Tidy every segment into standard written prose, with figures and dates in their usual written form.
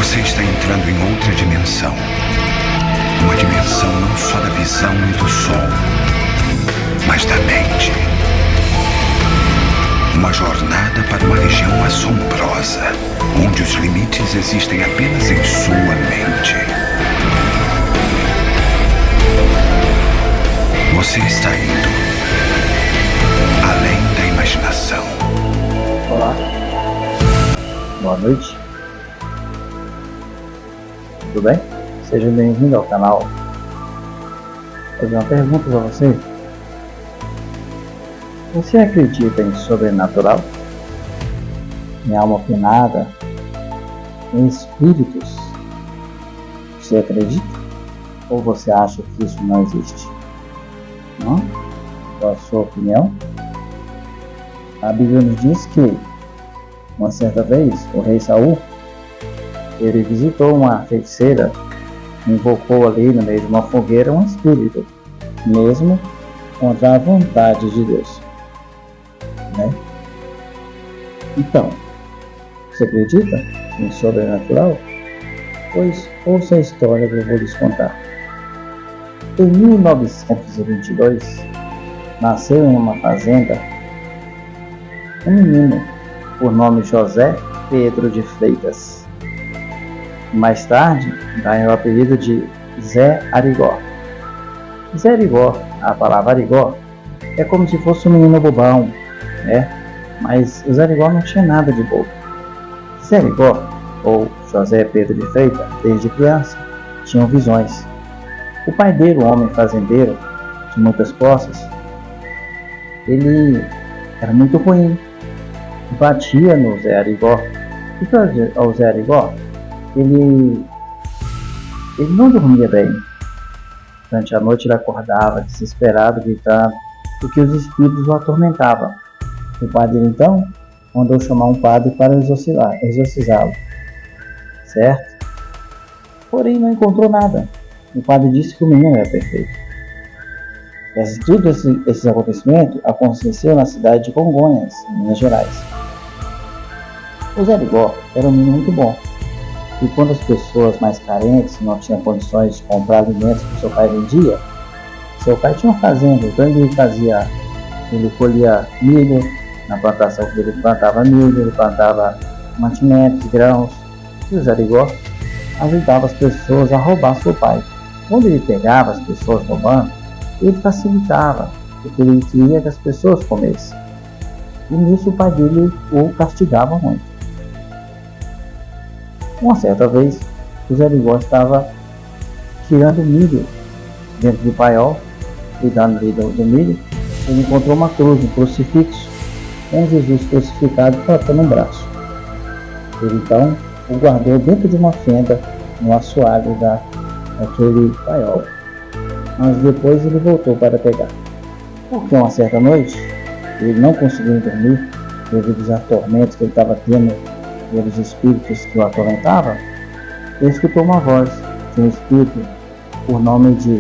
Você está entrando em outra dimensão. Uma dimensão não só da visão e do som, mas da mente. Uma jornada para uma região assombrosa, onde os limites existem apenas em sua mente. Você está indo além da imaginação. Olá, boa noite, tudo bem? Seja bem-vindo ao canal. Vou fazer uma pergunta para você. Você acredita em sobrenatural? Em alma penada? Em espíritos? Você acredita? Ou você acha que isso não existe? Não? Qual a sua opinião? A Bíblia nos diz que, uma certa vez, o rei Saul, ele visitou uma feiticeira, invocou ali no meio de uma fogueira um espírito, mesmo contra a vontade de Deus. Né? Então, você acredita em sobrenatural? Pois ouça a história que eu vou lhes contar. Em 1922, nasceu em uma fazenda um menino por nome José Pedro de Freitas. Mais tarde, ganhou o apelido de Zé Arigó. Zé Arigó, a palavra Arigó, é como se fosse um menino bobão, né? Mas o Zé Arigó não tinha nada de bobo. Zé Arigó, ou José Pedro de Freitas, desde criança, tinha visões. O pai dele, um homem fazendeiro de muitas posses, ele era muito ruim, batia no Zé Arigó. E para o Zé Arigó, ele não dormia bem. Durante a noite ele acordava desesperado, gritando, porque os espíritos o atormentavam. O pai dele então mandou chamar um padre para exorcizá-lo, certo? Porém não encontrou nada. O padre disse que o menino era perfeito. Todos esses acontecimentos aconteceram na cidade de Congonhas, em Minas Gerais. O Zé Arigó era um menino muito bom. E quando as pessoas mais carentes não tinham condições de comprar alimentos que seu pai vendia, seu pai tinha uma fazenda, então ele colhia milho, na plantação ele plantava milho, ele plantava mantimentos, grãos, e o Zé Arigó ajudava as pessoas a roubar seu pai. Quando ele pegava as pessoas roubando, ele facilitava, porque ele queria que as pessoas comessem. E nisso o pai dele o castigava muito. Uma certa vez, o Zé Arigó estava tirando milho dentro do paiol, cuidando ali do milho. Ele encontrou uma cruz, um crucifixo, com Jesus crucificado faltando um braço. Ele então o guardou dentro de uma fenda no assoalho daquele paiol. Mas depois ele voltou para pegar. Porque uma certa noite, ele não conseguiu dormir devido aos atormentos que ele estava tendo pelos espíritos que o atormentavam. Ele escutou uma voz de um espírito por nome de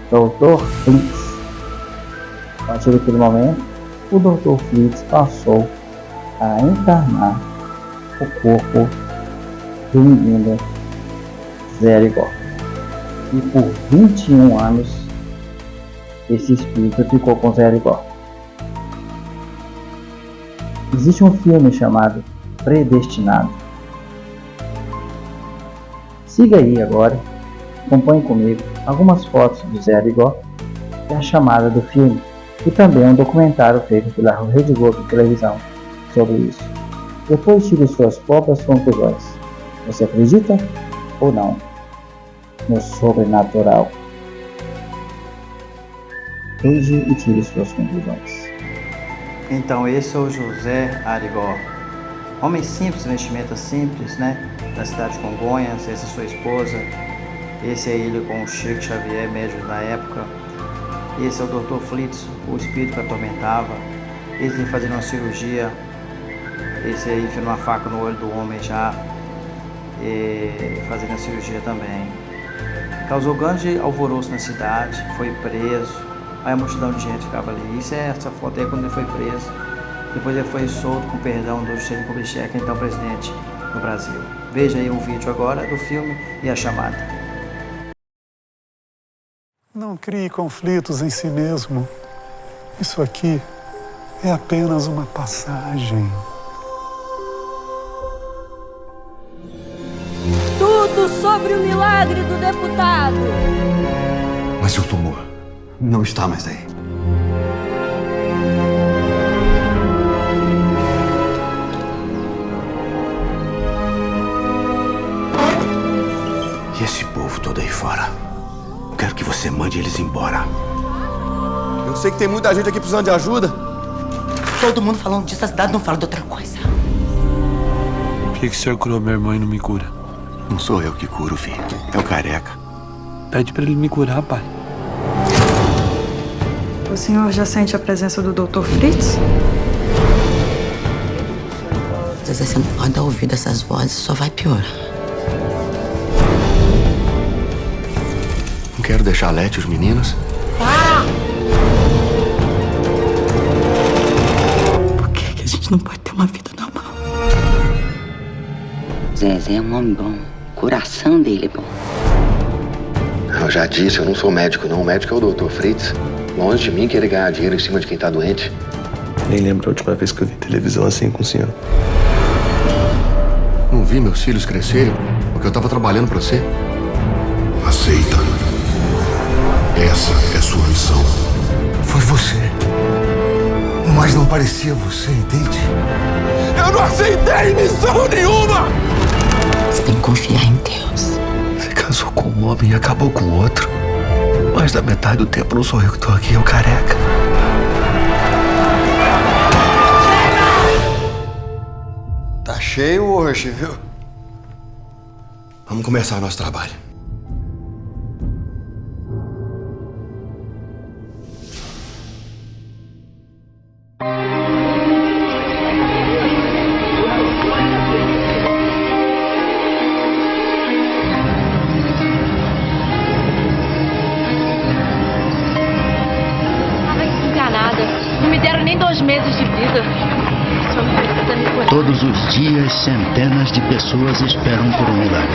Dr. Flitz. A partir daquele momento, o Dr. Flitz passou a encarnar o corpo do menino Zé Arigó. E por 21 anos, esse espírito ficou com Zé Arigó. Existe um filme chamado Predestinado. Siga aí agora, acompanhe comigo algumas fotos do Zé Arigó e a chamada do filme, e também um documentário feito pela Rede Globo de televisão sobre isso. Depois tire suas próprias conclusões. Você acredita ou não no sobrenatural? Veja e tire suas conclusões. Então, esse é o José Arigó. Homem simples, vestimenta simples, né? Da cidade de Congonhas. Essa é sua esposa. Esse é ele com o Chico Xavier, médium da época. Esse é o Dr. Flitz, o espírito que atormentava. Esse aí fazendo uma cirurgia. Esse aí enfiando uma faca no olho do homem já, fazendo a cirurgia também. Causou grande alvoroço na cidade, foi preso. Aí a multidão de gente ficava ali. Essa foto aí é quando ele foi preso. Depois ele foi solto com perdão do Juscelino Kubitschek, então presidente no Brasil. Veja aí um vídeo agora do filme E a Chamada. Não crie conflitos em si mesmo. Isso aqui é apenas uma passagem. Tudo sobre o milagre do deputado. Mas seu tumor não está mais aí. E esse povo todo aí fora? Eu quero que você mande eles embora. Eu sei que tem muita gente aqui precisando de ajuda. Todo mundo falando disso, a cidade não fala de outra coisa. Por que o senhor curou meu irmão e não me cura? Não sou eu que curo, filho. É o careca. Pede pra ele me curar, pai. O senhor já sente a presença do Dr. Fritz? Zezé, você não pode dar ouvido a essas vozes, só vai piorar. Não quero deixar a Lete e os meninos. Por que a gente não pode ter uma vida normal? Zezé é um homem bom. O coração dele é bom. Eu já disse, eu não sou médico, não. O médico é o Dr. Fritz. Longe de mim querer ganhar dinheiro em cima de quem tá doente. Nem lembro a última vez que eu vi televisão assim com o senhor. Não vi meus filhos crescerem porque eu tava trabalhando pra você. Aceita. Essa é sua missão. Foi você. Mas não parecia você, entende? Eu não aceitei missão nenhuma! Você tem que confiar em Deus. Você casou com um homem e acabou com o outro. Mais da metade do tempo não sou eu que tô aqui, é o careca. Tá cheio hoje, viu? Vamos começar o nosso trabalho. Não me deram nem 2 meses de vida. Todos os dias, centenas de pessoas esperam por um milagre.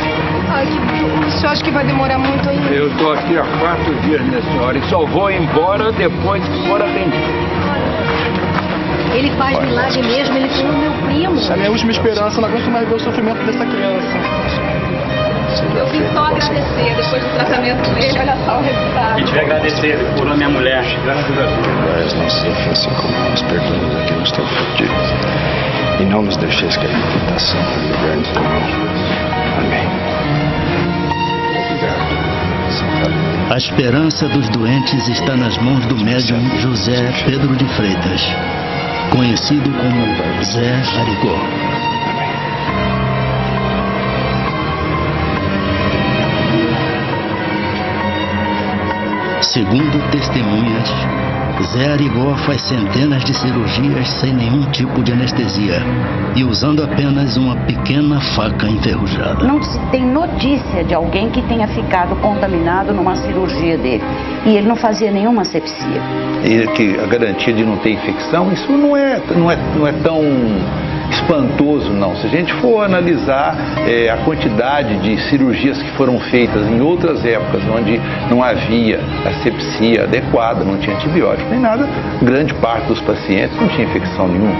Ai, que dor. O senhor acha que vai demorar muito ainda? Eu tô aqui há 4 dias nessa hora e só vou embora depois que for atendido. Ele faz milagre mesmo, ele foi o meu primo. É a minha última esperança, não aguento mais ver o sofrimento dessa criança. Eu vim só agradecer depois do tratamento dele, olha só o resultado. A gente vai agradecer, ele curou minha mulher. Graças a Deus. Mas não se assim como nos perdoamos a quem nos tem ofendido. E não nos deixeis cair em tentação, mas livrai-nos do mal. Amém. Obrigado. A esperança dos doentes está nas mãos do médium José Pedro de Freitas, conhecido como Zé Arigó. Segundo testemunhas, Zé Arigó faz centenas de cirurgias sem nenhum tipo de anestesia e usando apenas uma pequena faca enferrujada. Não se tem notícia de alguém que tenha ficado contaminado numa cirurgia dele. E ele não fazia nenhuma asepsia. E que a garantia de não ter infecção, isso não é tão espantoso, não. Se a gente for analisar a quantidade de cirurgias que foram feitas em outras épocas, onde não havia asepsia adequada, não tinha antibiótico nem nada, grande parte dos pacientes não tinha infecção nenhuma.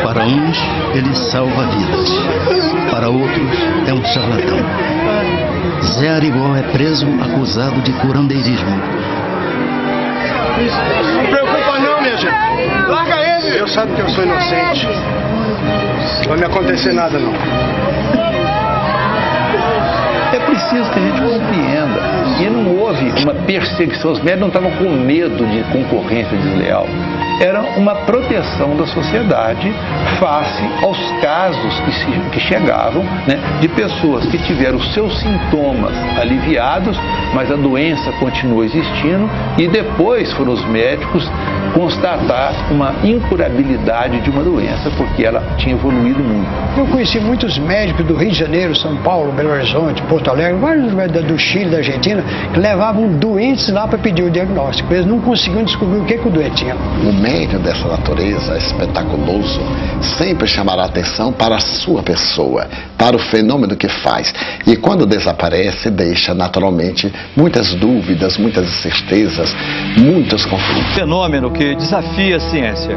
Para uns, ele salva vidas. Para outros, é um charlatão. Zé Arigó é preso acusado de curandeirismo. Não preocupa não, minha gente. Larga ele! Deus sabe que eu sou inocente. Não vai me acontecer nada, não. É preciso que a gente compreenda. E não houve uma perseguição. Os médicos não estavam com medo de concorrência desleal. Era uma proteção da sociedade face aos casos que chegavam, né, de pessoas que tiveram seus sintomas aliviados, mas a doença continua existindo, e depois foram os médicos constatar uma incurabilidade de uma doença, porque ela tinha evoluído muito. Eu conheci muitos médicos do Rio de Janeiro, São Paulo, Belo Horizonte, Porto Alegre, vários lugares do Chile, da Argentina, que levavam doentes lá para pedir o diagnóstico. Eles não conseguiam descobrir o que o doente tinha. O médium dessa natureza espetaculoso sempre chamará atenção para a sua pessoa, para o fenômeno que faz. E quando desaparece, deixa naturalmente muitas dúvidas, muitas incertezas, muitos conflitos. Fenômeno que desafia a ciência.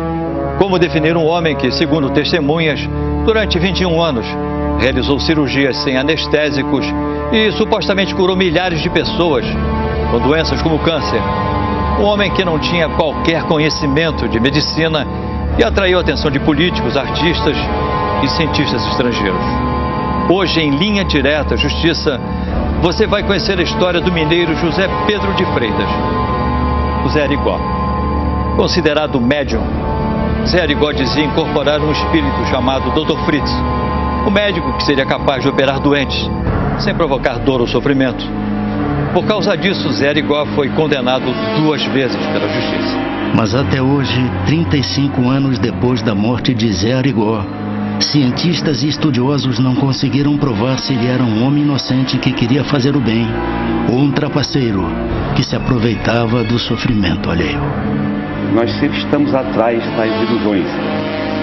Como definir um homem que, segundo testemunhas, durante 21 anos, realizou cirurgias sem anestésicos e supostamente curou milhares de pessoas com doenças como câncer. Um homem que não tinha qualquer conhecimento de medicina e atraiu a atenção de políticos, artistas e cientistas estrangeiros. Hoje, em Linha Direta Justiça, você vai conhecer a história do mineiro José Pedro de Freitas, o Zé Arigó. Considerado médium, Zé Arigó dizia incorporar um espírito chamado Dr. Fritz, o médico que seria capaz de operar doentes, sem provocar dor ou sofrimento. Por causa disso, Zé Arigó foi condenado 2 vezes pela justiça. Mas até hoje, 35 anos depois da morte de Zé Arigó, cientistas e estudiosos não conseguiram provar se ele era um homem inocente que queria fazer o bem ou um trapaceiro que se aproveitava do sofrimento alheio. Nós sempre estamos atrás das ilusões.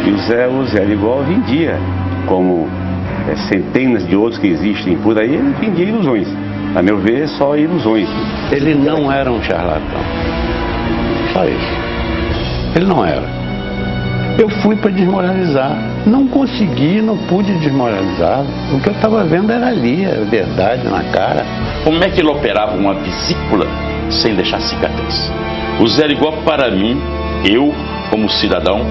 E o Zé Arigó vendia, como centenas de outros que existem por aí, ele vendia ilusões. A meu ver, só ilusões. Ele não era um charlatão. Só isso. Ele não era. Eu fui para desmoralizar. Não consegui, não pude desmoralizar. O que eu estava vendo era ali, a verdade na cara. Como é que ele operava uma vesícula sem deixar cicatriz? O Zé Arigó, para mim, eu, como cidadão,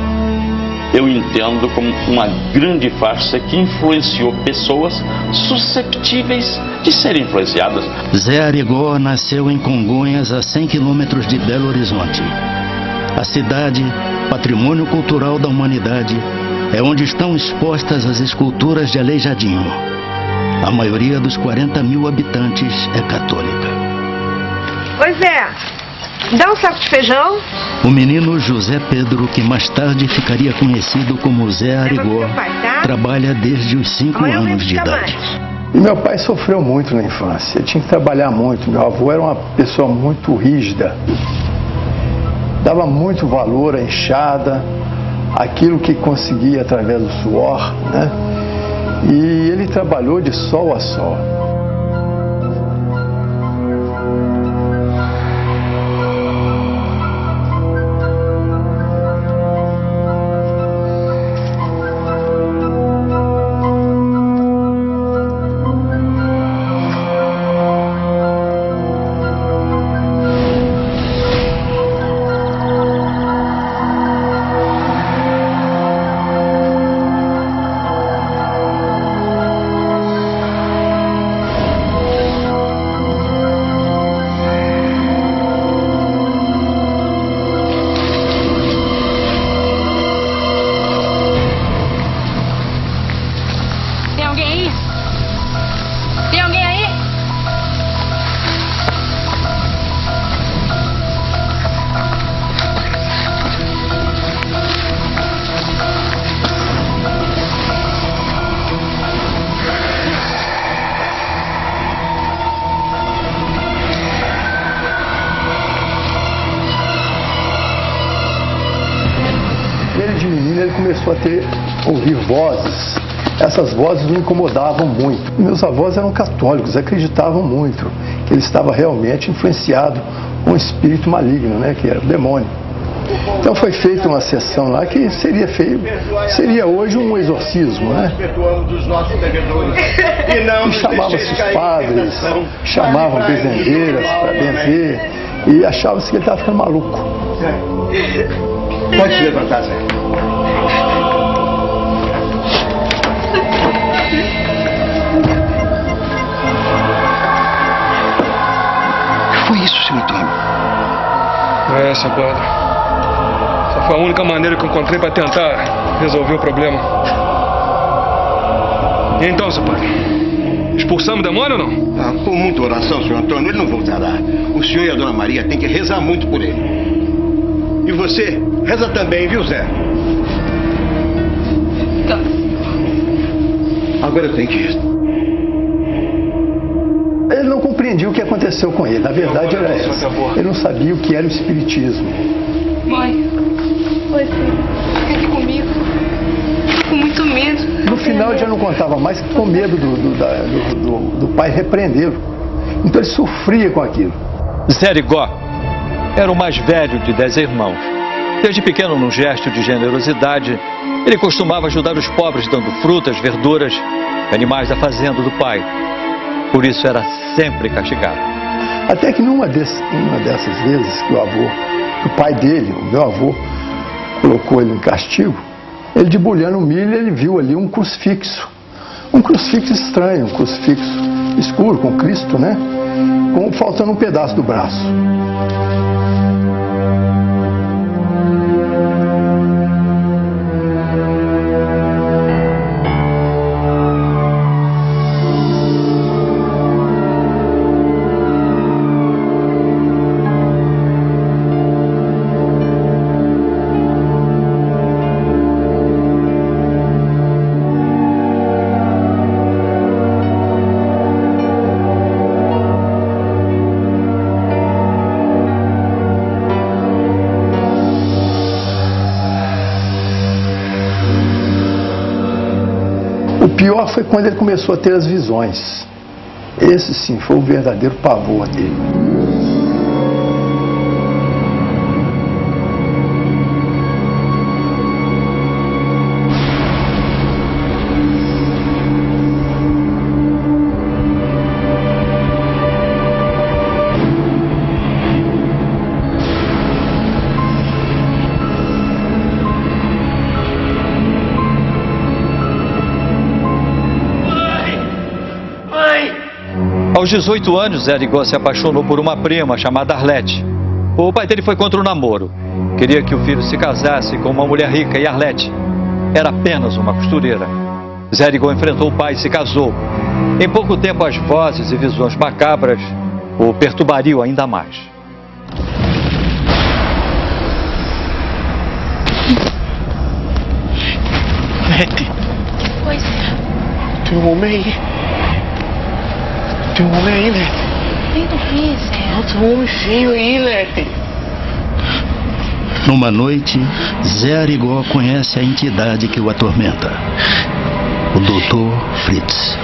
eu entendo como uma grande farsa que influenciou pessoas susceptíveis de serem influenciadas. Zé Arigó nasceu em Congonhas, a 100 quilômetros de Belo Horizonte. A cidade, patrimônio cultural da humanidade, é onde estão expostas as esculturas de Aleijadinho. A maioria dos 40 mil habitantes é católica. Oi, Zé, dá um saco de feijão? O menino José Pedro, que mais tarde ficaria conhecido como Zé Arigó, trabalha desde os 5 anos de idade. Meu pai sofreu muito na infância, tinha que trabalhar muito. Meu avô era uma pessoa muito rígida, dava muito valor à enxada, aquilo que conseguia através do suor, né? E ele trabalhou de sol a sol. Ele começou a ouvir vozes. Essas vozes o incomodavam muito. Meus avós eram católicos, acreditavam muito que ele estava realmente influenciado com um espírito maligno, né, que era o demônio. Então foi feita uma sessão lá que seria hoje um exorcismo, né? E chamavam-se os padres, chamavam benzendeiras para benzer e achavam-se que ele estava ficando maluco. Pode se levantar, Zé. O que foi isso, seu Antônio? Seu padre. Essa foi a única maneira que eu encontrei para tentar resolver o problema. E então, seu padre? Expulsamos o demônio ou não? Com muita oração, senhor Antônio, ele não voltará. O senhor e a dona Maria têm que rezar muito por ele. E você, reza também, viu, Zé? Tá. Agora eu tenho que ir. Ele não compreendia o que aconteceu com ele. Na verdade era essa. Ele não sabia o que era o espiritismo. Mãe. Oi, filho. Fica aqui comigo. Tô com muito medo. No final ele já não contava mais, com medo do pai repreendê-lo. Então ele sofria com aquilo. Zé Arigó era o mais velho de 10 irmãos. Desde pequeno, num gesto de generosidade, ele costumava ajudar os pobres dando frutas, verduras e animais da fazenda do pai. Por isso era sempre castigado. Até que numa dessas vezes que o pai dele, o meu avô, colocou ele em castigo, ele debulhando o milho, ele viu ali um crucifixo. Um crucifixo estranho, um crucifixo escuro, com Cristo, né? Faltando um pedaço do braço. O pior foi quando ele começou a ter as visões. Esse sim foi o verdadeiro pavor dele. Aos 18 anos, Zé Arigó se apaixonou por uma prima chamada Arlete. O pai dele foi contra o namoro. Queria que o filho se casasse com uma mulher rica e Arlete era apenas uma costureira. Zé Arigó enfrentou o pai e se casou. Em pouco tempo, as vozes e visões macabras o perturbariam ainda mais. Arlete. Que coisa? Tem um homem aí. Tem um homem aí, Lete. Vem do que, Zé? Tem um homem feio aí, Lete. Numa noite, Zé Arigó conhece a entidade que o atormenta. O Dr. Fritz.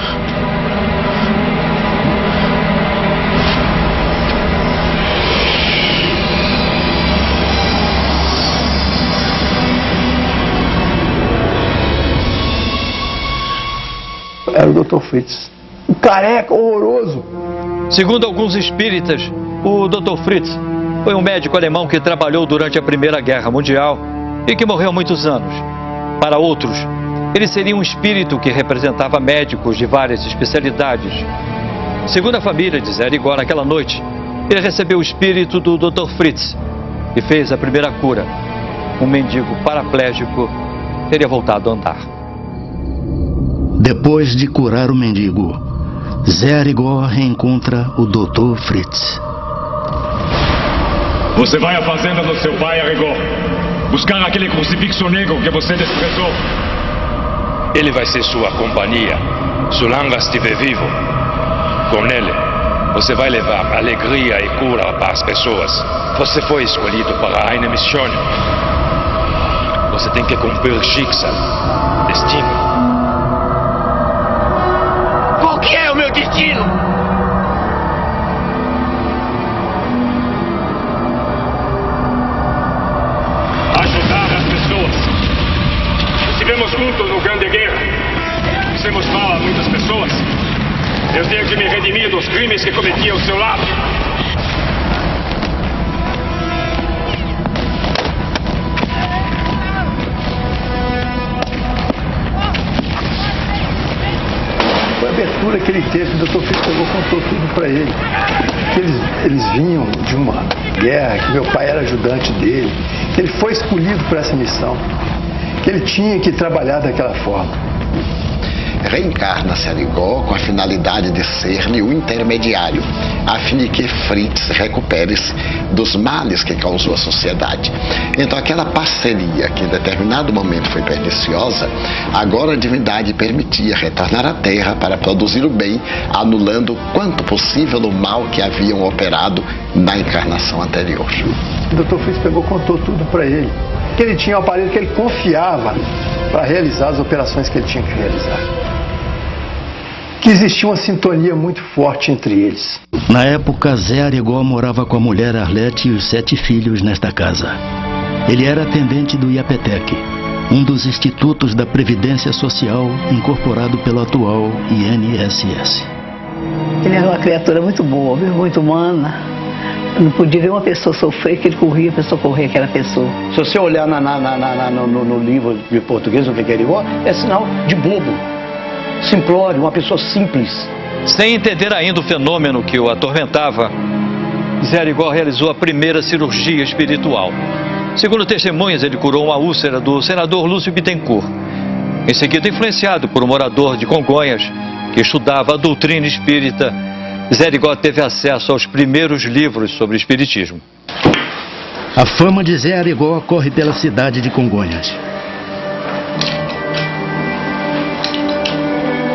Era o Dr. Fritz. Um careca horroroso. Segundo alguns espíritas, o Dr. Fritz foi um médico alemão que trabalhou durante a Primeira Guerra Mundial e que morreu há muitos anos. Para outros, ele seria um espírito que representava médicos de várias especialidades. Segundo a família de Zé Arigó, naquela noite, ele recebeu o espírito do Dr. Fritz e fez a primeira cura. Um mendigo paraplégico teria voltado a andar. Depois de curar o mendigo, Zé Arigó reencontra o Dr. Fritz. Você vai à fazenda do seu pai, Arigó, buscar aquele crucifixo negro que você desprezou. Ele vai ser sua companhia, solange estiver vivo. Com ele, você vai levar alegria e cura para as pessoas. Você foi escolhido para uma missão. Você tem que cumprir Schicksal, destino. Qual que é o meu destino? Ajudar as pessoas. Estivemos juntos no Grande Guerra. Fizemos mal a muitas pessoas. Eu tenho que me redimir dos crimes que cometi ao seu lado. Foi a abertura que ele teve, o Dr. Fritz contou tudo para ele. Que eles vinham de uma guerra, que meu pai era ajudante dele, que ele foi escolhido para essa missão, que ele tinha que trabalhar daquela forma. reencarna Serigó com a finalidade de ser-lhe o intermediário, a fim de que Fritz recupere-se dos males que causou à sociedade. Então aquela parceria que em determinado momento foi perniciosa, agora a divindade permitia retornar à Terra para produzir o bem, anulando quanto possível o mal que haviam operado na encarnação anterior. O Dr. Fritz pegou, contou tudo para ele. Que ele tinha um aparelho que ele confiava para realizar as operações que ele tinha que realizar. Que existia uma sintonia muito forte entre eles. Na época, Zé Arigó morava com a mulher Arlete e os 7 filhos nesta casa. Ele era atendente do IAPETEC, um dos institutos da Previdência Social incorporado pelo atual INSS. Ele era uma criatura muito boa, muito humana. Não podia ver uma pessoa sofrer, que ele corria, a pessoa corria aquela pessoa. Se você olhar no livro de português, o que é Arigó, é sinal de bobo, simplório, uma pessoa simples. Sem entender ainda o fenômeno que o atormentava, Zé Arigó realizou a primeira cirurgia espiritual. Segundo testemunhas, ele curou uma úlcera do senador Lúcio Bittencourt. Em seguida, influenciado por um morador de Congonhas que estudava a doutrina espírita, Zé Arigó teve acesso aos primeiros livros sobre espiritismo. A fama de Zé Arigó corre pela cidade de Congonhas.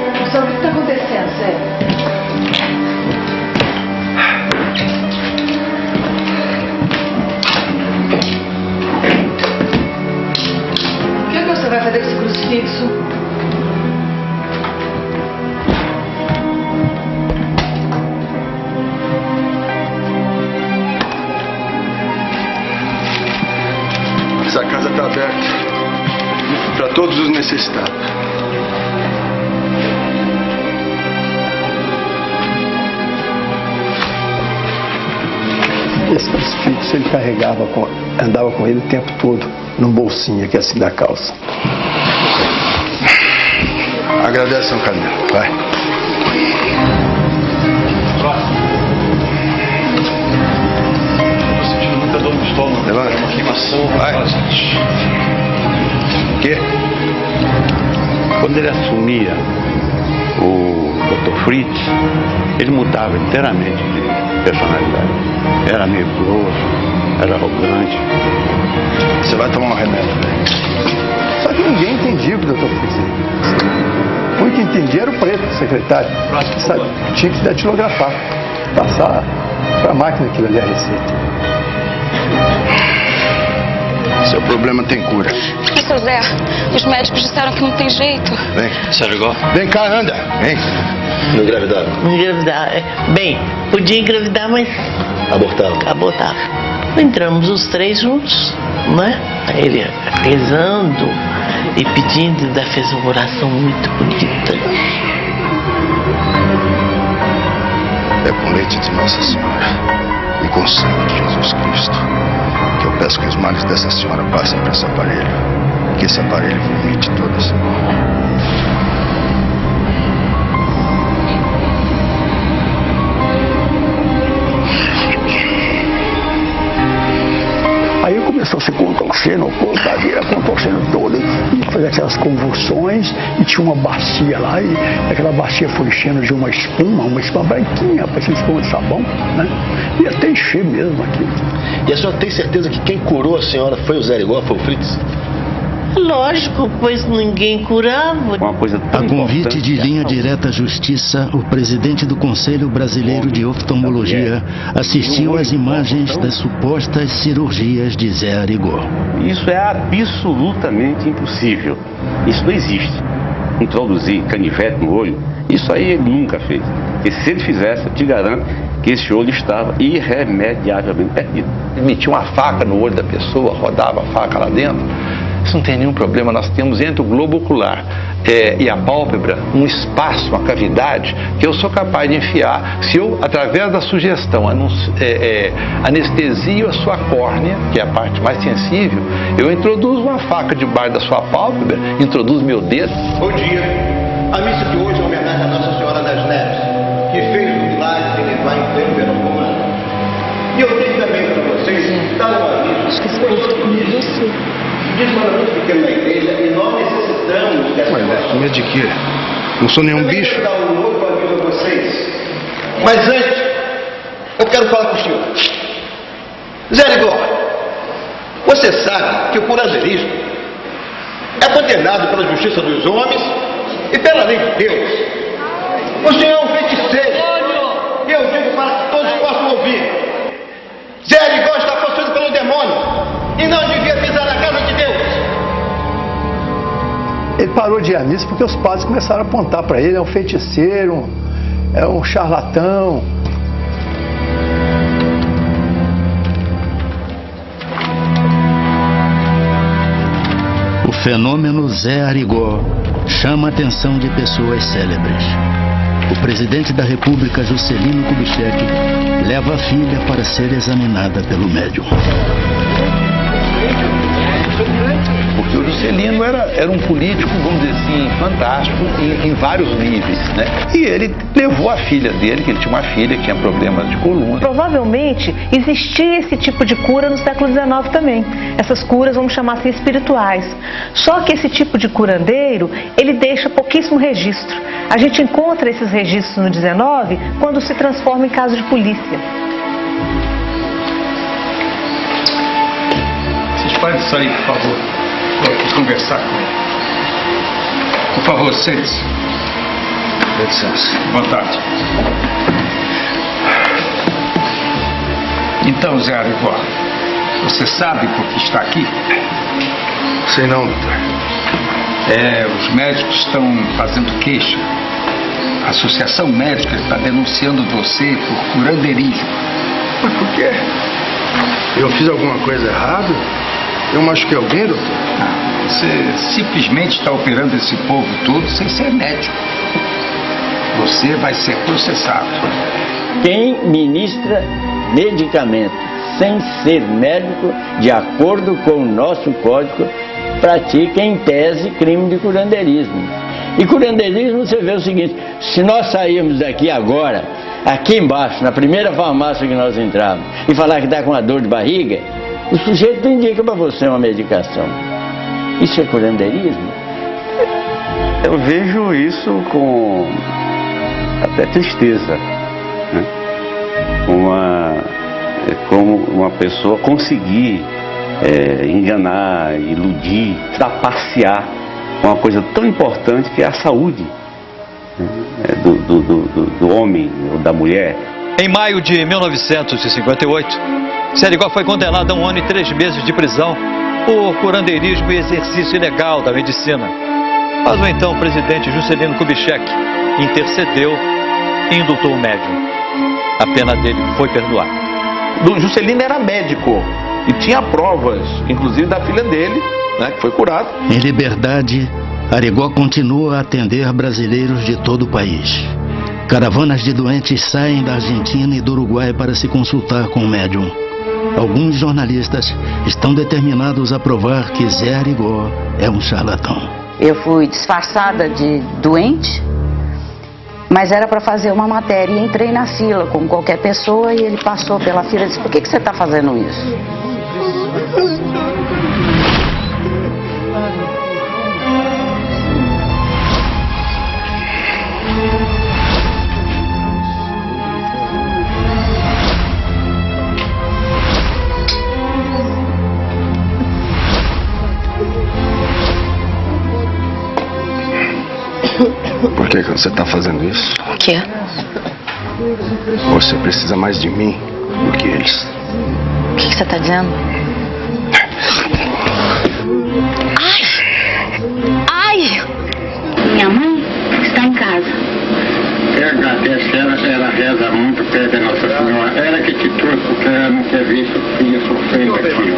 O que está acontecendo, Zé? O que você vai fazer com esse crucifixo? Essa casa está aberta para todos os necessitados. Esse crucifixo ele carregava, andava com ele o tempo todo, num bolsinho aqui assim da calça. Agradece, São Carneiro. Vai. Estou sentindo muita dor no estômago. Levanta. Uma queimação. Vai. O quê? Quando ele assumia o Dr. Fritz, ele mudava inteiramente de personalidade. Era meio grosso, era arrogante. Você vai tomar um remédio, velho. Só que ninguém entendia o que o Dr. Fritz dizia. O único que entendia era o preto, o secretário. Sabe, tinha que datilografar, passar para a máquina aquilo ali, a receita. Seu problema tem cura. Seu Zé, os médicos disseram que não tem jeito. Vem. Serigó? Vem cá, anda. Vem. Não engravidava? Engravidar. Bem, podia engravidar, mas Abortava? abortava. Entramos os 3 juntos, né? Ele rezando e pedindo, ainda fez uma oração muito bonita. É com leite de Nossa Senhora e com sangue de Jesus Cristo que eu peço que os males dessa senhora passem para esse aparelho, que esse aparelho vomite toda essa mal. Aí começou a se contorcendo, contorcendo toda, e fazia aquelas convulsões, e tinha uma bacia lá, e aquela bacia foi enchendo de uma espuma branquinha, parecia espuma de sabão, né? E até encher mesmo aquilo. E a senhora tem certeza que quem curou a senhora foi o Zé Arigó, foi o Fritz? Lógico, pois ninguém curava. Uma coisa tão A convite importante de linha direta à Justiça, o presidente do Conselho Brasileiro de Oftalmologia assistiu às imagens das supostas cirurgias de Zé Arigó. Isso é absolutamente impossível. Isso não existe. Introduzir canivete no olho, isso aí ele nunca fez. E se ele fizesse, eu te garanto que esse olho estava irremediavelmente perdido. Ele metia uma faca no olho da pessoa, rodava a faca lá dentro. Isso não tem nenhum problema. Nós temos entre o globo ocular e a pálpebra um espaço, uma cavidade que eu sou capaz de enfiar se eu, através da sugestão, anestesio a sua córnea, que é a parte mais sensível. Eu introduzo uma faca debaixo da sua pálpebra, introduzo meu dedo. Bom dia. A missa de hoje é homenagem a Nossa Senhora das Neves, que fez o milagre de levar em pleno verão romano. E eu tenho também para vocês, tá no aviso, diz mandamento pequeno na igreja, e nós necessitamos dessa. Mas de quê? Não sou nenhum bicho. Eu dar um outro aviso a vocês. Mas antes, eu quero falar com o senhor. Zé Arigó, você sabe que o curandeirismo é condenado pela justiça dos homens e pela lei de Deus. O senhor é um feiticeiro. E eu digo para que todos possam ouvir. Zé Arigó está possuído pelo demônio e não devia pisar na casa de Deus. Ele parou de ir à missa porque os padres começaram a apontar para ele, é um feiticeiro, é um charlatão. O fenômeno Zé Arigó chama a atenção de pessoas célebres. O presidente da República, Juscelino Kubitschek, leva a filha para ser examinada pelo médium. Porque o Juscelino era um político, vamos dizer assim, fantástico em vários níveis, né? E ele levou a filha dele, que ele tinha uma filha que tinha problemas de coluna. Provavelmente existia esse tipo de cura no século XIX também. Essas curas, vamos chamar assim, espirituais. Só que esse tipo de curandeiro, ele deixa pouquíssimo registro. A gente encontra esses registros no XIX quando se transforma em caso de polícia. Vocês podem sair, por favor. Vou aqui conversar com ele. Por favor, sente-se. Dê licença. Boa tarde. Então, Zé Arigó, você sabe por que está aqui? Sei não, doutor. Os médicos estão fazendo queixa. A Associação Médica está denunciando você por curandeirismo. Mas por quê? Eu fiz alguma coisa errada? Eu machuquei alguém, doutor? Você simplesmente está operando esse povo todo sem ser médico. Você vai ser processado. Quem ministra medicamento sem ser médico, de acordo com o nosso código, pratica em tese crime de curandeirismo. E curandeirismo, você vê o seguinte: se nós sairmos daqui agora, aqui embaixo, na primeira farmácia que nós entramos, e falar que está com uma dor de barriga, o sujeito indica para você uma medicação. Isso é curandeirismo? Eu vejo isso com até tristeza, né? Como uma pessoa conseguir enganar, iludir, trapacear uma coisa tão importante que é a saúde, né? do homem ou da mulher. Em maio de 1958, Zé Arigó foi condenado a 1 ano e 3 meses de prisão por curandeirismo e exercício ilegal da medicina. Mas o então presidente Juscelino Kubitschek intercedeu e indultou o médium. A pena dele foi perdoada. O Juscelino era médico e tinha provas, inclusive da filha dele, né, que foi curada. Em liberdade, Arigó continua a atender brasileiros de todo o país. Caravanas de doentes saem da Argentina e do Uruguai para se consultar com o médium. Alguns jornalistas estão determinados a provar que Zé Arigó é um charlatão. Eu fui disfarçada de doente, mas era para fazer uma matéria e entrei na fila como qualquer pessoa e ele passou pela fila e disse: por que você está fazendo isso? Por que você está fazendo isso? O quê? Você precisa mais de mim do que eles. O que você está dizendo? Ai! Minha mãe está em casa. Eu agradeço que ela reza muito, pede a Nossa Senhora. Ela que te trouxe, porque ela não quer ver sua filha sofrendo aqui.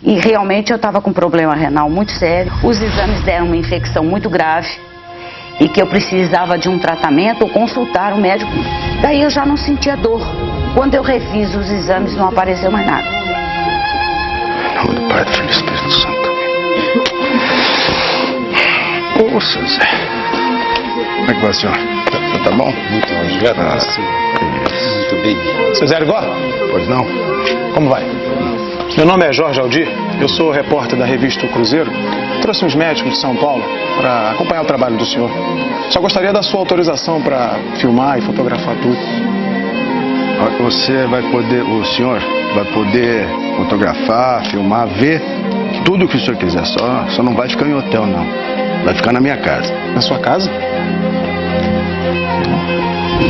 E realmente eu estava com um problema renal muito sério. Os exames deram uma infecção muito grave e que eu precisava de um tratamento ou consultar o médico. Daí eu já não sentia dor. Quando eu refiz os exames, não apareceu mais nada. Em nome do Pai, do Filho e do Espírito Santo. Ouça, Zé. Como é que vai, senhor? Tá bom? Muito obrigado. Muito bem. Seu Zé Rigó? Pois não. Como vai? Meu nome é Jorge Aldir, eu sou repórter da revista O Cruzeiro. Trouxe uns médicos de São Paulo para acompanhar o trabalho do senhor. Só gostaria da sua autorização para filmar e fotografar tudo. Você vai poder, o senhor vai poder fotografar, filmar, ver tudo o que o senhor quiser. Só não vai ficar em hotel, não. Vai ficar na minha casa. Na sua casa?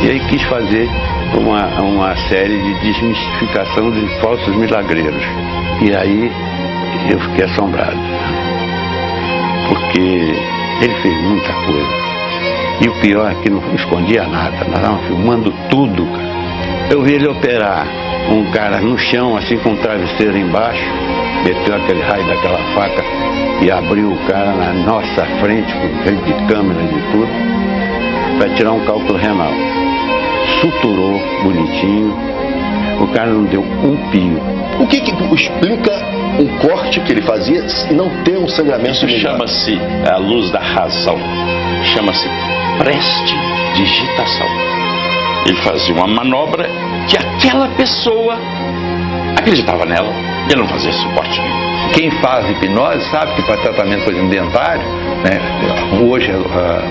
E aí quis fazer uma série de desmistificação de falsos milagreiros. E aí eu fiquei assombrado. Porque ele fez muita coisa. E o pior é que não escondia nada. Nós estávamos filmando tudo, cara. Eu vi ele operar um cara no chão, assim, com um travesseiro embaixo, meteu aquele raio daquela faca e abriu o cara na nossa frente, com frente de câmera e de tudo, para tirar um cálculo renal. Suturou bonitinho, o cara não deu um pio. O que explica um corte que ele fazia e não ter um sangramento? Isso chama-se a luz da razão, chama-se prestidigitação. Ele fazia uma manobra que aquela pessoa acreditava nela, ele não fazia suporte nenhum. Quem faz hipnose sabe que para tratamento, por exemplo, dentário, né, hoje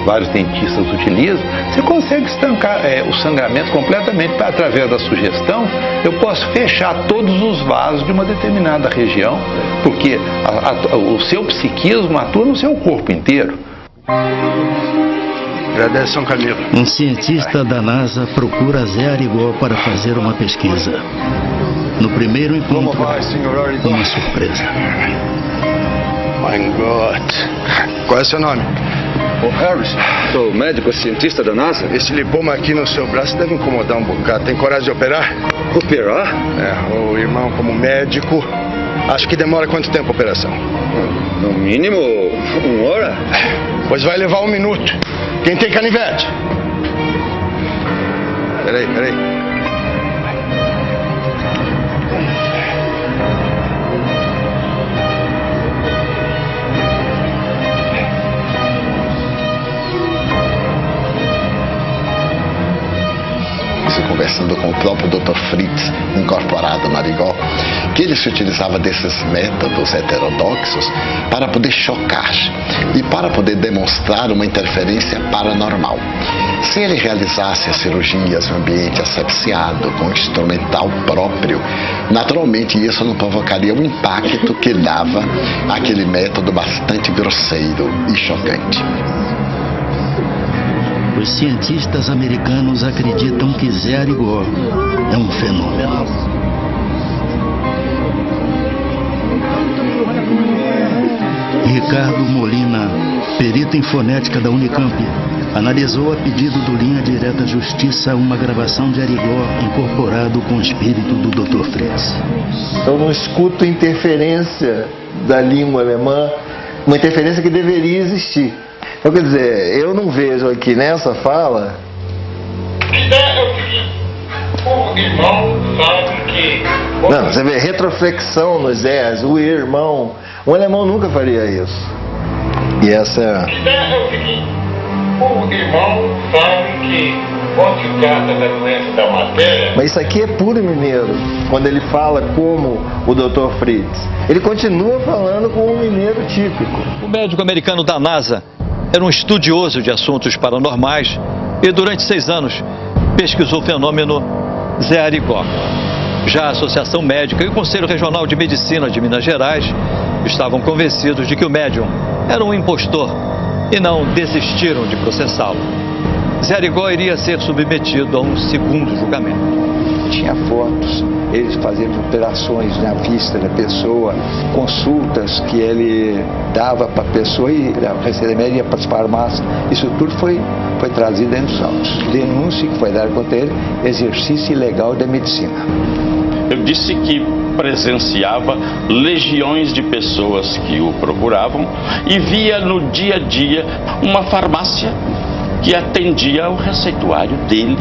vários dentistas utilizam, você consegue estancar o sangramento completamente através da sugestão. Eu posso fechar todos os vasos de uma determinada região, porque o seu psiquismo atua no seu corpo inteiro. Agradece, São Camilo. Um cientista da NASA procura Zé Arigó para fazer uma pesquisa. No primeiro encontro, uma surpresa. My God. Qual é o seu nome? O Harris, sou médico cientista da NASA. Esse lipoma aqui no seu braço deve incomodar um bocado. Tem coragem de operar? Operar? O irmão como médico. Acho que demora quanto tempo a operação? No mínimo, 1 hora. Pois vai levar 1 minuto. Quem tem canivete? Peraí. Conversando com o próprio Dr. Fritz, incorporado no Arigó, que ele se utilizava desses métodos heterodoxos para poder chocar e para poder demonstrar uma interferência paranormal. Se ele realizasse as cirurgias em ambiente asepsiado, com instrumental próprio, naturalmente isso não provocaria o impacto que dava aquele método bastante grosseiro e chocante. Os cientistas americanos acreditam que Zé Arigó é um fenômeno. Ricardo Molina, perito em fonética da Unicamp, analisou a pedido do Linha Direta Justiça uma gravação de Arigó incorporado com o espírito do Dr. Fritz. Eu não escuto interferência da língua alemã, uma interferência que deveria existir. Então, quer dizer, eu não vejo aqui nessa fala. O irmão sabe que. Não, você vê retroflexão nos Zés, o irmão. Um alemão nunca faria isso. E essa é. O irmão sabe que quando se trata da doença da matéria. Mas isso aqui é puro mineiro. Quando ele fala como o Dr. Fritz, ele continua falando como um mineiro típico. O médico americano da NASA era um estudioso de assuntos paranormais e durante 6 anos pesquisou o fenômeno Zé Arigó. Já a Associação Médica e o Conselho Regional de Medicina de Minas Gerais estavam convencidos de que o médium era um impostor e não desistiram de processá-lo. Zé Arigó iria ser submetido a um segundo julgamento. Tinha fotos, eles fazendo operações na vista da pessoa, consultas que ele dava para a pessoa e a receita médica ia para as farmácias. Isso tudo foi trazido dentro dos autos. Denúncia que foi dada contra ele, exercício ilegal da medicina. Eu disse que presenciava legiões de pessoas que o procuravam e via no dia a dia uma farmácia que atendia ao receituário dele.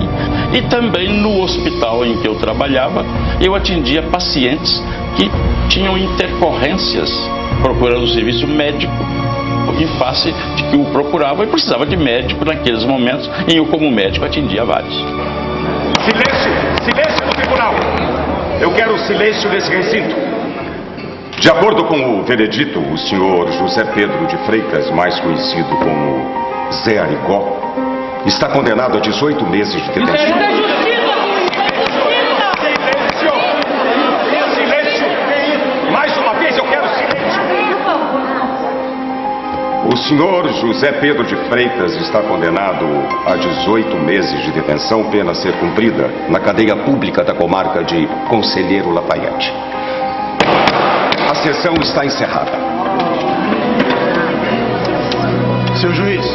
E também no hospital em que eu trabalhava, eu atendia pacientes que tinham intercorrências procurando o serviço médico em face de que o procurava e precisava de médico naqueles momentos, e eu, como médico, atendia vários. Silêncio! Silêncio no tribunal! Eu quero silêncio nesse recinto. De acordo com o veredito, o senhor José Pedro de Freitas, mais conhecido como Zé Arigó, está condenado a 18 meses de detenção. O senhor José Pedro de Freitas está condenado a 18 meses de detenção, pena a ser cumprida na cadeia pública da comarca de Conselheiro Lafayette. A sessão está encerrada. Seu juiz.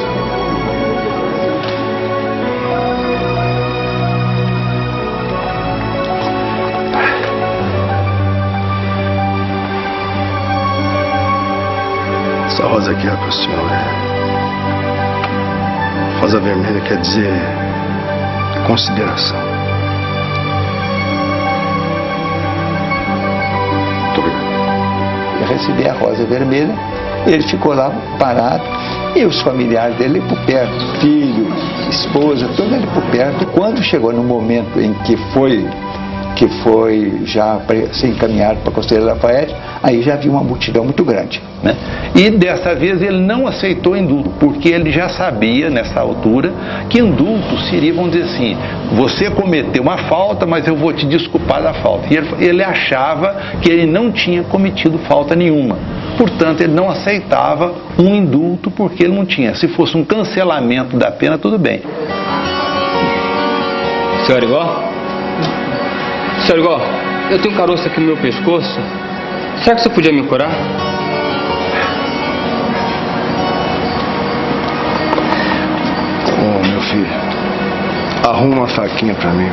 Essa rosa aqui é para o senhor. Rosa vermelha quer dizer consideração. Muito obrigado. Eu recebi a rosa vermelha, ele ficou lá parado e os familiares dele por perto, filho, esposa, todo ele por perto. E quando chegou no momento em que foi já ser encaminhado para a Conselheiro Lafayette, aí já havia uma multidão muito grande. Né? E dessa vez ele não aceitou indulto, porque ele já sabia, nessa altura, que indulto seria, vamos dizer assim, você cometeu uma falta, mas eu vou te desculpar da falta. E ele achava que ele não tinha cometido falta nenhuma. Portanto, ele não aceitava um indulto porque ele não tinha. Se fosse um cancelamento da pena, tudo bem. Senhor Arigó? Senhor Arigó, eu tenho um caroço aqui no meu pescoço. Será que você podia me curar? Meu filho, arruma uma faquinha pra mim,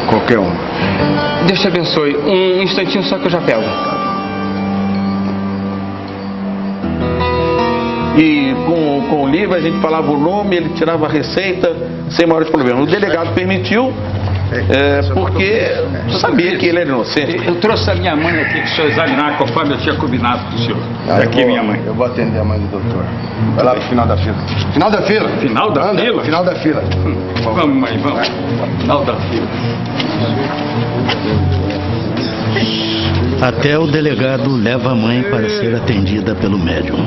qualquer uma. Deus te abençoe. Um instantinho só que eu já pego. E com o livro a gente falava o nome, ele tirava a receita sem maiores problemas. O delegado permitiu, porque sabia que ele era inocente. Eu trouxe a minha mãe aqui para o senhor examinar conforme eu tinha combinado com o senhor. Aqui minha mãe. Eu vou atender a mãe do doutor. Vai lá pro final da fila. Final da fila? Final da fila? Final da fila. Vamos, mãe, vamos. Final da fila. Até o delegado leva a mãe para ser atendida pelo médium.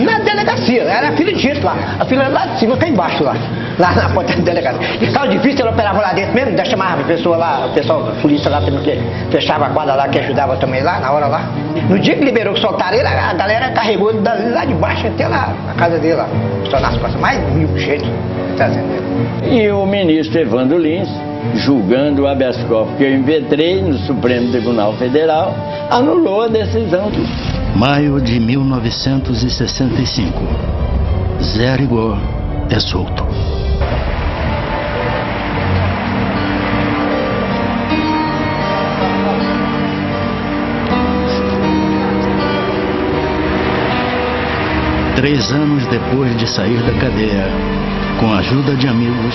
Na delegacia, era a fila de gente lá. A fila lá de cima, cá embaixo lá na porta da delegacia. E ficava difícil, ela operava lá dentro mesmo, chamava a pessoa lá, o pessoal da polícia lá também, que fechava a quadra lá, que ajudava também lá, na hora lá. No dia que liberou, que soltaram ele, a galera carregou ele lá de baixo até lá, na casa dele lá. Só nas costas, mais de 1000 jeitos, trazendo ele. E o ministro Evandro Lins, julgando o habeas corpus que eu impetrei no Supremo Tribunal Federal, anulou a decisão. Maio de 1965. Zé Arigó é solto. Três anos depois de sair da cadeia, com a ajuda de amigos,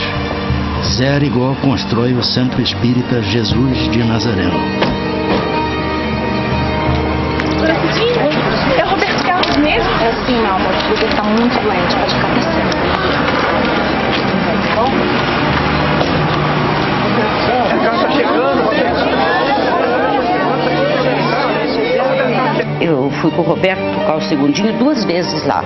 Zé Arigó constrói o Centro Espírita Jesus de Nazareno. É o Roberto Carlos mesmo? É sim, meu amor. Ele está muito doente, pode ficar pensando. A casa está chegando, Eu fui com o Roberto tocar o segundinho 2 vezes lá.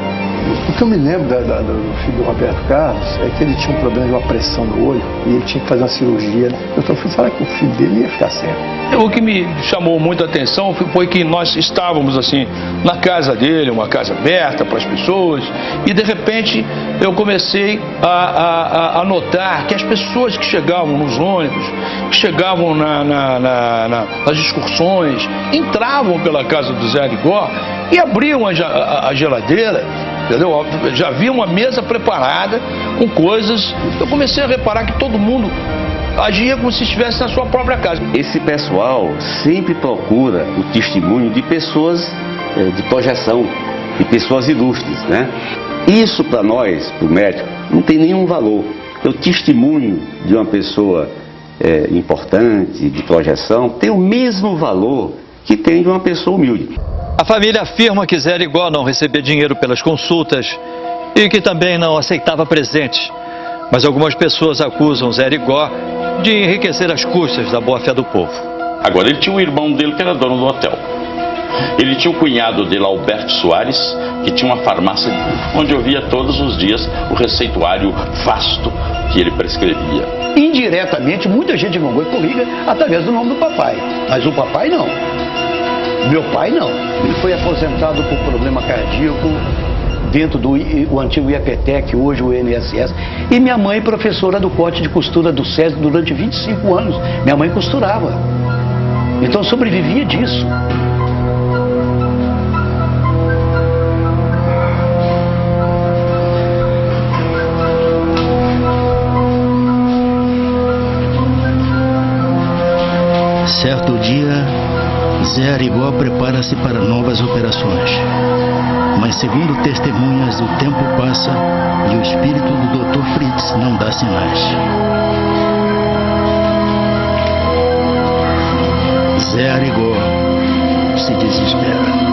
O que eu me lembro do filho do Roberto Carlos é que ele tinha um problema de uma pressão no olho e ele tinha que fazer uma cirurgia. Eu fui falar que o filho dele ia ficar cego. O que me chamou muito a atenção foi que nós estávamos assim na casa dele, uma casa aberta para as pessoas, e de repente eu comecei a notar que as pessoas que chegavam nos ônibus, que chegavam nas excursões, entravam pela casa do Zé Arigó e abriam a geladeira, entendeu? Já havia uma mesa preparada com coisas. Eu comecei a reparar que todo mundo agia como se estivesse na sua própria casa. Esse pessoal sempre procura o testemunho de pessoas de projeção, de pessoas ilustres, né? Isso para nós, para o médico, não tem nenhum valor. É o testemunho de uma pessoa importante, de projeção, tem o mesmo valor que tem de uma pessoa humilde. A família afirma que Zé Arigó não recebia dinheiro pelas consultas e que também não aceitava presentes. Mas algumas pessoas acusam Zé Arigó de enriquecer às custas da boa-fé do povo. Agora, ele tinha um irmão dele que era dono do hotel. Ele tinha o cunhado dele, Alberto Soares, que tinha uma farmácia onde eu via todos os dias o receituário vasto que ele prescrevia. Indiretamente, muita gente me comigo através do nome do papai, mas o papai não. Meu pai não. Ele foi aposentado por problema cardíaco dentro do antigo IAPTEC, hoje o INSS. E minha mãe, professora do corte de costura do SESI durante 25 anos. Minha mãe costurava. Então sobrevivia disso. Certo dia, Zé Arigó prepara-se para novas operações. Mas, segundo testemunhas, o tempo passa e o espírito do Dr. Fritz não dá sinais. Zé Arigó se desespera.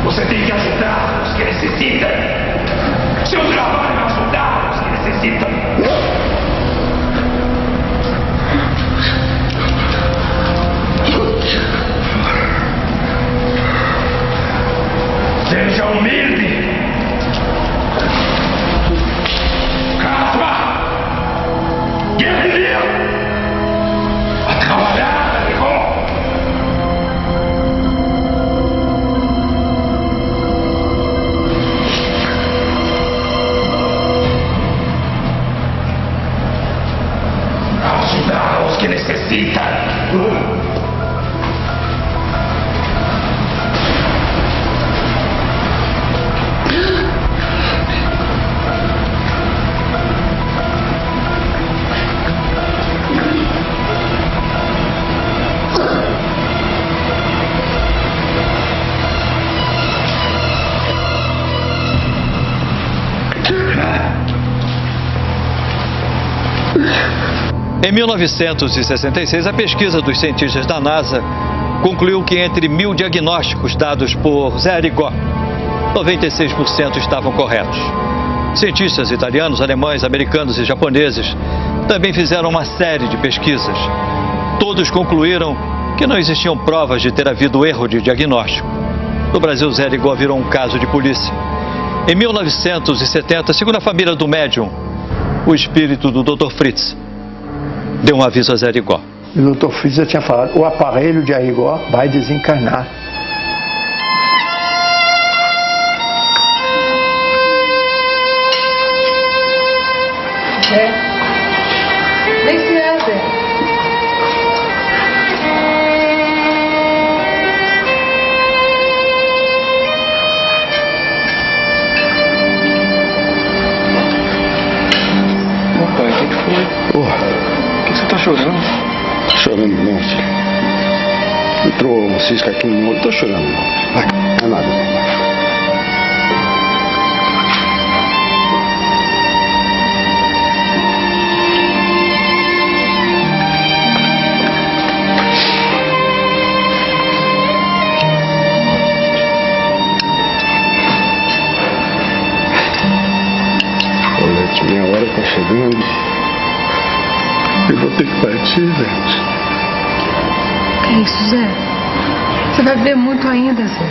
Você tem que ajudar os que necessitam. Seu trabalho é ajudar os que necessitam. Seja humilde. Calma. Guerreiro. A trabalhar, amigo. Ajudar os que necessitam. Em 1966, a pesquisa dos cientistas da NASA concluiu que entre 1.000 diagnósticos dados por Zé Arigó, 96% estavam corretos. Cientistas italianos, alemães, americanos e japoneses também fizeram uma série de pesquisas. Todos concluíram que não existiam provas de ter havido erro de diagnóstico. No Brasil, Zé Arigó virou um caso de polícia. Em 1970, segundo a família do médium, o espírito do Dr. Fritz deu um aviso a Zé Arigó. O Dr. Fritz já tinha falado, o aparelho de Arigó vai desencarnar. Nem se é, Zé. Pai, o que foi? Por que você tá chorando? Tô chorando não, filho. Entrou um cisco aqui no olho, tô chorando não. Vai, não é nada. Minha hora tá chegando. Eu vou ter que partir, gente. Que isso, Zé? Você vai ver muito ainda, Zé.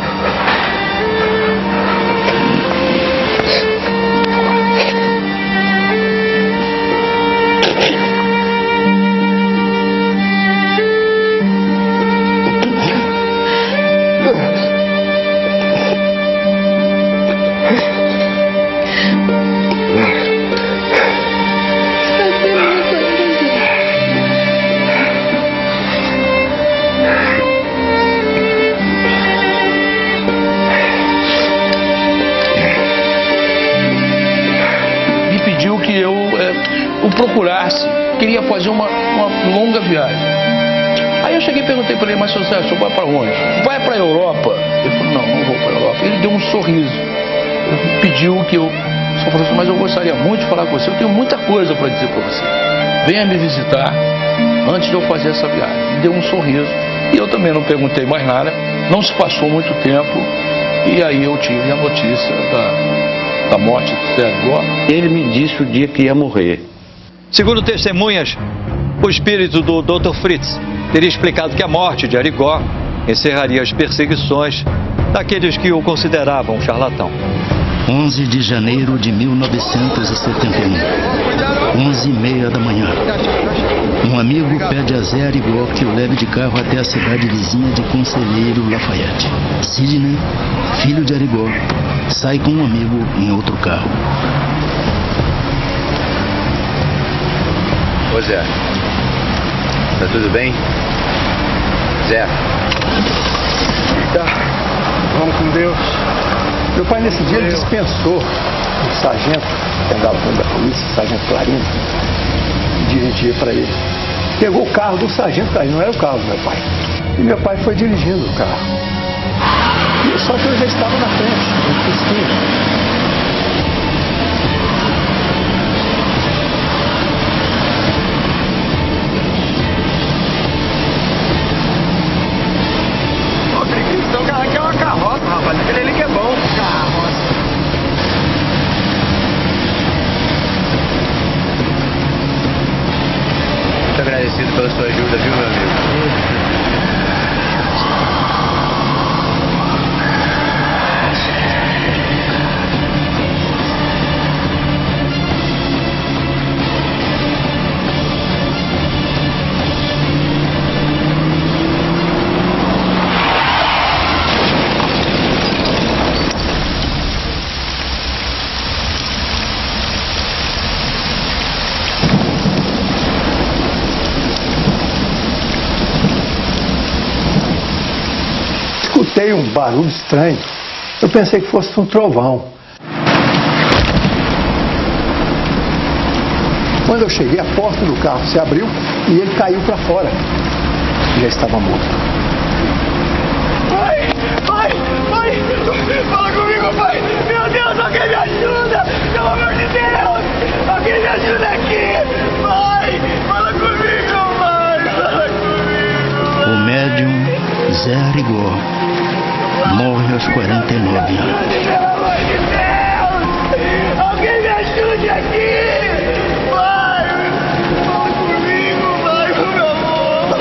Ah. queria fazer uma longa viagem. Aí eu cheguei e perguntei para ele, mas seu Zé, o senhor vai para onde? Vai para a Europa? Ele falou, não vou para a Europa. Ele deu um sorriso. Ele pediu que eu... Só falou assim, mas eu gostaria muito de falar com você, eu tenho muita coisa para dizer para você. Venha me visitar antes de eu fazer essa viagem. Ele deu um sorriso. E eu também não perguntei mais nada. Não se passou muito tempo. E aí eu tive a notícia da morte do Zé Arigó. Ele me disse o dia que ia morrer. Segundo testemunhas, o espírito do Dr. Fritz teria explicado que a morte de Arigó encerraria as perseguições daqueles que o consideravam um charlatão. 11 de janeiro de 1971, 11h30 da manhã. Um amigo pede a Zé Arigó que o leve de carro até a cidade vizinha de Conselheiro Lafayette. Sidney, filho de Arigó, sai com um amigo em outro carro. Ô Zé, tá tudo bem? Zé? Tá, vamos com Deus. Meu pai nesse dia ele dispensou o sargento, que andava da polícia, o sargento Clarino, e dirigia para ele. Pegou o carro do sargento Clarino, não era o carro do meu pai. E meu pai foi dirigindo o carro. Só que eu já estava na frente, no Fusquinha. Agradecido pela sua ajuda, viu, meu amigo? Escutei um barulho estranho. Eu pensei que fosse um trovão. Quando eu cheguei, a porta do carro se abriu e ele caiu para fora. Já estava morto. Pai! Fala comigo, pai! Meu Deus, alguém me ajuda! Pelo amor de Deus! Alguém me ajuda aqui! Pai! Fala comigo, pai! Fala comigo! O médium Zé Arigó morre aos 49 anos. Pelo amor de Deus! Alguém me ajude aqui! Pai! Fala comigo, pai, por favor!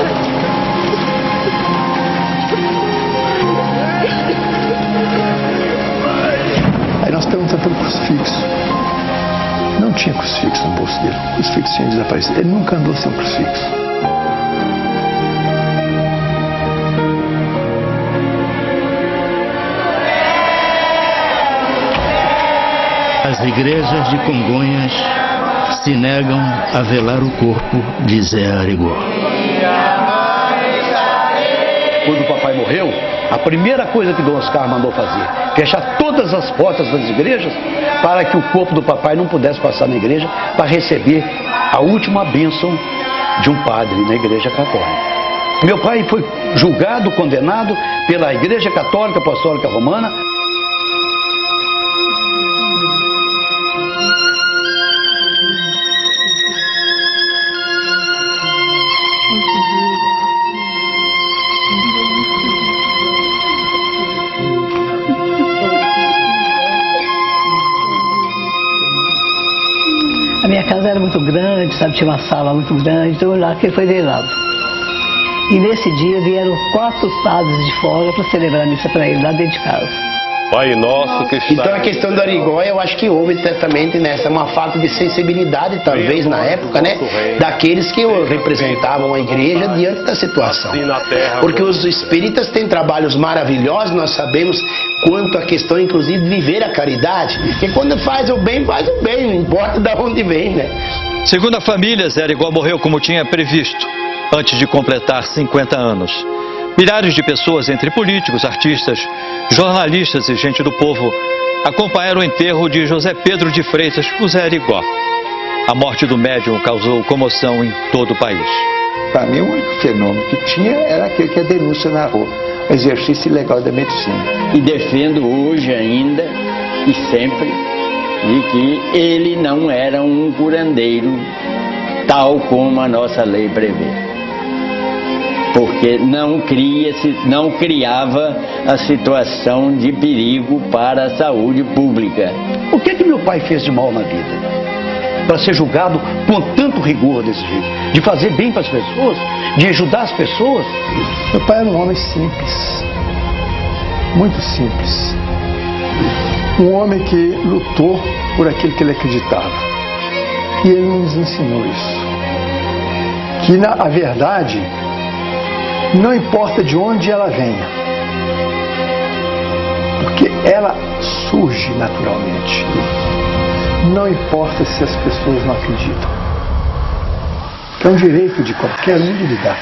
Aí nós perguntamos pelo crucifixo. Não tinha crucifixo no bolso dele. O crucifixo tinha desaparecido. Ele nunca andou sem um crucifixo. As igrejas de Congonhas se negam a velar o corpo de Zé Arigó. Quando o papai morreu, a primeira coisa que Dom Oscar mandou fazer, fechar todas as portas das igrejas para que o corpo do papai não pudesse passar na igreja para receber a última bênção de um padre na igreja católica. Meu pai foi julgado, condenado pela Igreja Católica Apostólica Romana. A minha casa era muito grande, sabe, tinha uma sala muito grande, então lá que ele foi velado. E nesse dia vieram 4 padres de fora para celebrar a missa para ele, lá dentro de casa. Pai nosso que está... Então a questão do Arigó, eu acho que houve certamente nessa uma falta de sensibilidade, talvez na época, né, daqueles que representavam a igreja diante da situação. Porque os espíritas têm trabalhos maravilhosos, nós sabemos quanto a questão, inclusive, de viver a caridade. Porque quando faz o bem, não importa de onde vem, né? Segundo a família, Zé Arigó morreu como tinha previsto, antes de completar 50 anos. Milhares de pessoas, entre políticos, artistas, jornalistas e gente do povo, acompanharam o enterro de José Pedro de Freitas, o Zé Arigó. A morte do médium causou comoção em todo o país. Para mim, o único fenômeno que tinha era aquele que é denúncia na rua, o exercício ilegal da medicina. E defendo hoje ainda e sempre de que ele não era um curandeiro tal como a nossa lei prevê. Porque não criava a situação de perigo para a saúde pública. O que meu pai fez de mal na vida? Para ser julgado com tanto rigor desse jeito, de fazer bem para as pessoas, de ajudar as pessoas. Meu pai era um homem simples, muito simples. Um homem que lutou por aquilo que ele acreditava. E ele nos ensinou isso. Que a verdade não importa de onde ela venha, porque ela surge naturalmente. Não importa se as pessoas não acreditam. Que é um direito de qualquer um de lidar.